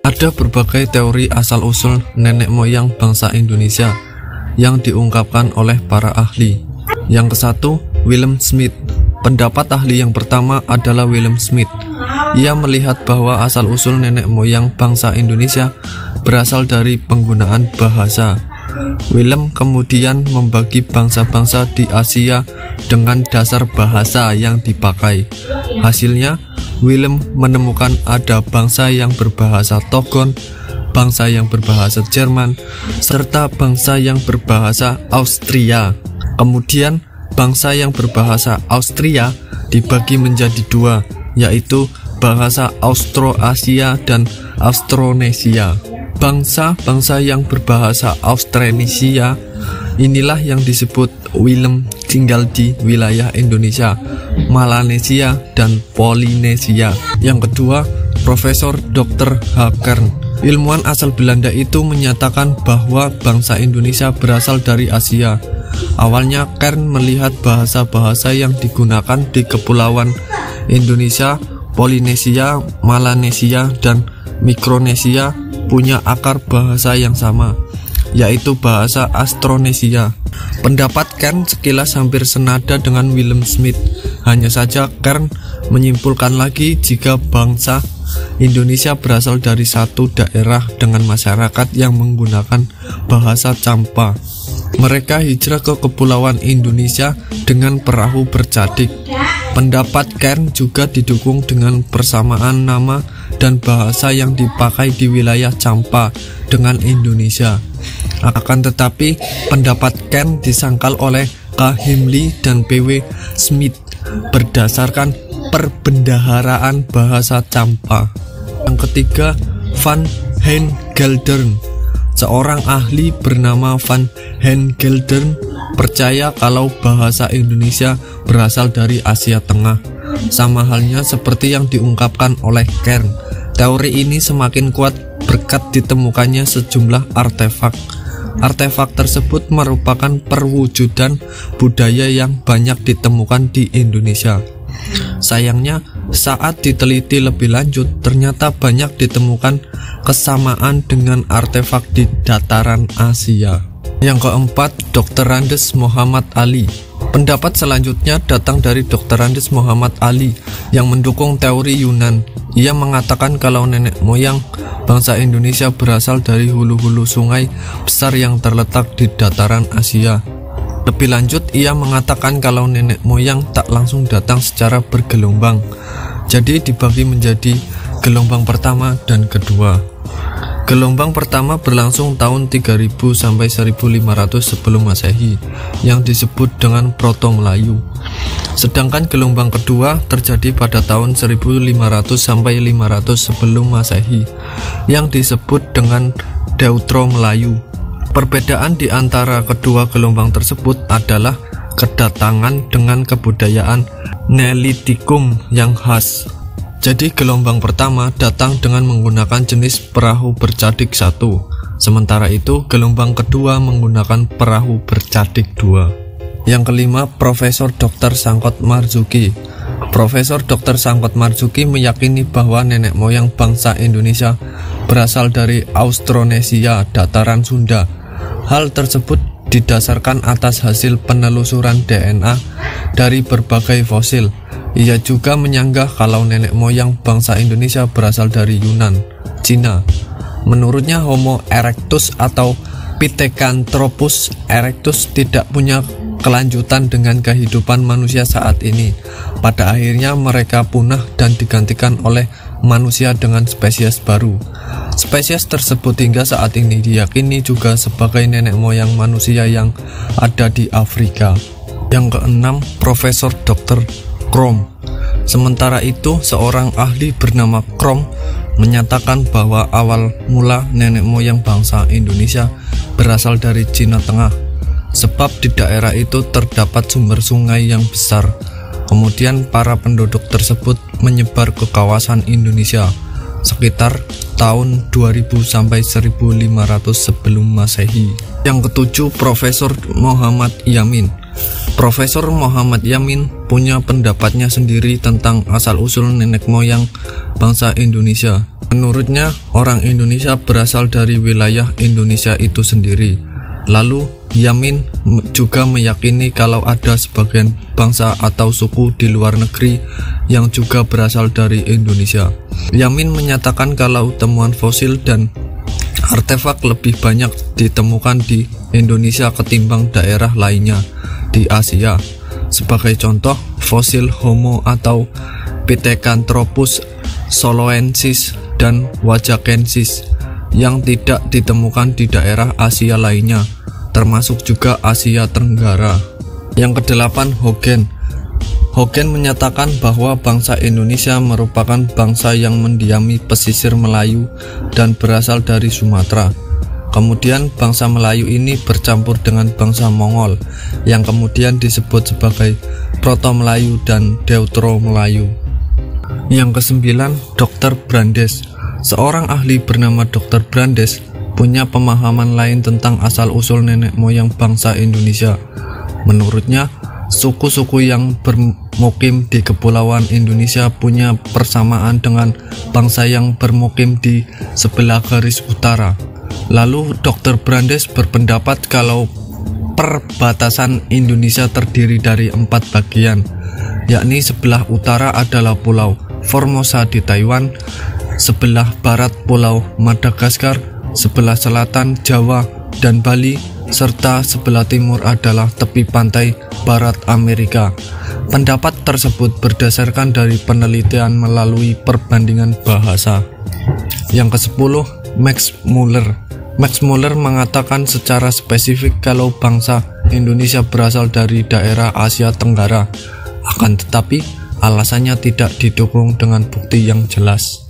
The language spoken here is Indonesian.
Ada berbagai teori asal-usul nenek moyang bangsa Indonesia yang diungkapkan oleh para ahli. Yang ke-1, William Smith. Pendapat ahli yang pertama adalah William Smith. Ia melihat bahwa asal-usul nenek moyang bangsa Indonesia berasal dari penggunaan bahasa. William kemudian membagi bangsa-bangsa di Asia dengan dasar bahasa yang dipakai. Hasilnya, William menemukan ada bangsa yang berbahasa Togon, bangsa yang berbahasa Jerman, serta bangsa yang berbahasa Austria. Kemudian, bangsa yang berbahasa Austria dibagi menjadi dua, yaitu bahasa Austroasia dan Austronesia. Bangsa-bangsa yang berbahasa Austronesia inilah yang disebut William tinggal di wilayah Indonesia, Melanesia, dan Polinesia. Yang kedua, Profesor Dr. H. Kern. Ilmuwan asal Belanda itu menyatakan bahwa bangsa Indonesia berasal dari Asia. Awalnya Kern melihat bahasa-bahasa yang digunakan di kepulauan Indonesia, Polinesia, Melanesia, dan Mikronesia punya akar bahasa yang sama, yaitu bahasa Austronesia. Pendapat Kern sekilas hampir senada dengan William Smith. Hanya saja Kern menyimpulkan lagi jika bangsa Indonesia berasal dari satu daerah dengan masyarakat yang menggunakan bahasa Champa. Mereka hijrah ke kepulauan Indonesia dengan perahu bercadik. Pendapat Kern juga didukung dengan persamaan nama dan bahasa yang dipakai di wilayah Champa dengan Indonesia. Akan tetapi, pendapat Kern disangkal oleh K. Himley dan P.W. Smith berdasarkan perbendaharaan bahasa Champa. Yang ketiga, Van Hengeldern. Seorang ahli bernama Van Hengeldern percaya kalau bahasa Indonesia berasal dari Asia Tengah. Sama halnya seperti yang diungkapkan oleh Kern. Teori ini semakin kuat berkat ditemukannya sejumlah artefak. Artefak tersebut merupakan perwujudan budaya yang banyak ditemukan di Indonesia. Sayangnya, saat diteliti lebih lanjut, ternyata banyak ditemukan kesamaan dengan artefak di dataran Asia. Yang keempat, Dr. Andes Muhammad Ali. Pendapat selanjutnya datang dari Dr. Andes Muhammad Ali yang mendukung teori Yunan. Ia mengatakan kalau nenek moyang bangsa Indonesia berasal dari hulu-hulu sungai besar yang terletak di dataran Asia. Lebih lanjut, ia mengatakan kalau nenek moyang tak langsung datang secara bergelombang, jadi dibagi menjadi gelombang pertama dan kedua. Gelombang pertama berlangsung tahun 3000 sampai 1500 sebelum Masehi yang disebut dengan Proto Melayu. Sedangkan gelombang kedua terjadi pada tahun 1500 sampai 500 sebelum Masehi yang disebut dengan Deutero Melayu. Perbedaan di antara kedua gelombang tersebut adalah kedatangan dengan kebudayaan Neolitikum yang khas. Jadi gelombang pertama datang dengan menggunakan jenis perahu bercadik 1, sementara itu gelombang kedua menggunakan perahu bercadik 2. Yang kelima, Profesor Dr. Sangkot Marzuki. Profesor Dr. Sangkot Marzuki meyakini bahwa nenek moyang bangsa Indonesia berasal dari Austronesia, dataran Sunda. Hal tersebut didasarkan atas hasil penelusuran DNA dari berbagai fosil. Ia juga menyanggah kalau nenek moyang bangsa Indonesia berasal dari Yunan, Cina. Menurutnya Homo erectus atau Pithecanthropus erectus tidak punya kelanjutan dengan kehidupan manusia saat ini. Pada akhirnya mereka punah dan digantikan oleh manusia dengan spesies baru. Spesies tersebut hingga saat ini diyakini juga sebagai nenek moyang manusia yang ada di Afrika. Yang keenam, Profesor Dr. Krom. Sementara itu, seorang ahli bernama Krom menyatakan bahwa awal mula nenek moyang bangsa Indonesia berasal dari Cina Tengah, sebab di daerah itu terdapat sumber sungai yang besar. Kemudian para penduduk tersebut menyebar ke kawasan Indonesia sekitar tahun 2000 sampai 1500 sebelum Masehi. Yang ketujuh, Profesor Muhammad Yamin. Profesor Muhammad Yamin punya pendapatnya sendiri tentang asal-usul nenek moyang bangsa Indonesia. Menurutnya, orang Indonesia berasal dari wilayah Indonesia itu sendiri. Lalu, Yamin juga meyakini kalau ada sebagian bangsa atau suku di luar negeri yang juga berasal dari Indonesia. Yamin menyatakan kalau temuan fosil dan artefak lebih banyak ditemukan di Indonesia ketimbang daerah lainnya di Asia. Sebagai contoh, fosil Homo atau Pithecanthropus soloensis dan Wajakensis yang tidak ditemukan di daerah Asia lainnya, termasuk juga Asia Tenggara. Yang kedelapan, Hogen. Hogen menyatakan bahwa bangsa Indonesia merupakan bangsa yang mendiami pesisir Melayu dan berasal dari Sumatera. Kemudian bangsa Melayu ini bercampur dengan bangsa Mongol yang kemudian disebut sebagai Proto-Melayu dan Deutero-Melayu. Yang kesembilan, Dr. Brandes. Seorang ahli bernama Dr. Brandes punya pemahaman lain tentang asal-usul nenek moyang bangsa Indonesia. Menurutnya, suku-suku yang bermukim di kepulauan Indonesia punya persamaan dengan bangsa yang bermukim di sebelah garis utara. Lalu Dr. Brandes berpendapat kalau perbatasan Indonesia terdiri dari 4 bagian, yakni sebelah utara adalah Pulau Formosa di Taiwan, sebelah barat Pulau Madagaskar, sebelah selatan Jawa dan Bali, serta sebelah timur adalah tepi pantai barat Amerika. Pendapat tersebut berdasarkan dari penelitian melalui perbandingan bahasa. Yang ke-10, Max Muller. Max Muller mengatakan secara spesifik kalau bangsa Indonesia berasal dari daerah Asia Tenggara. Akan tetapi, alasannya tidak didukung dengan bukti yang jelas.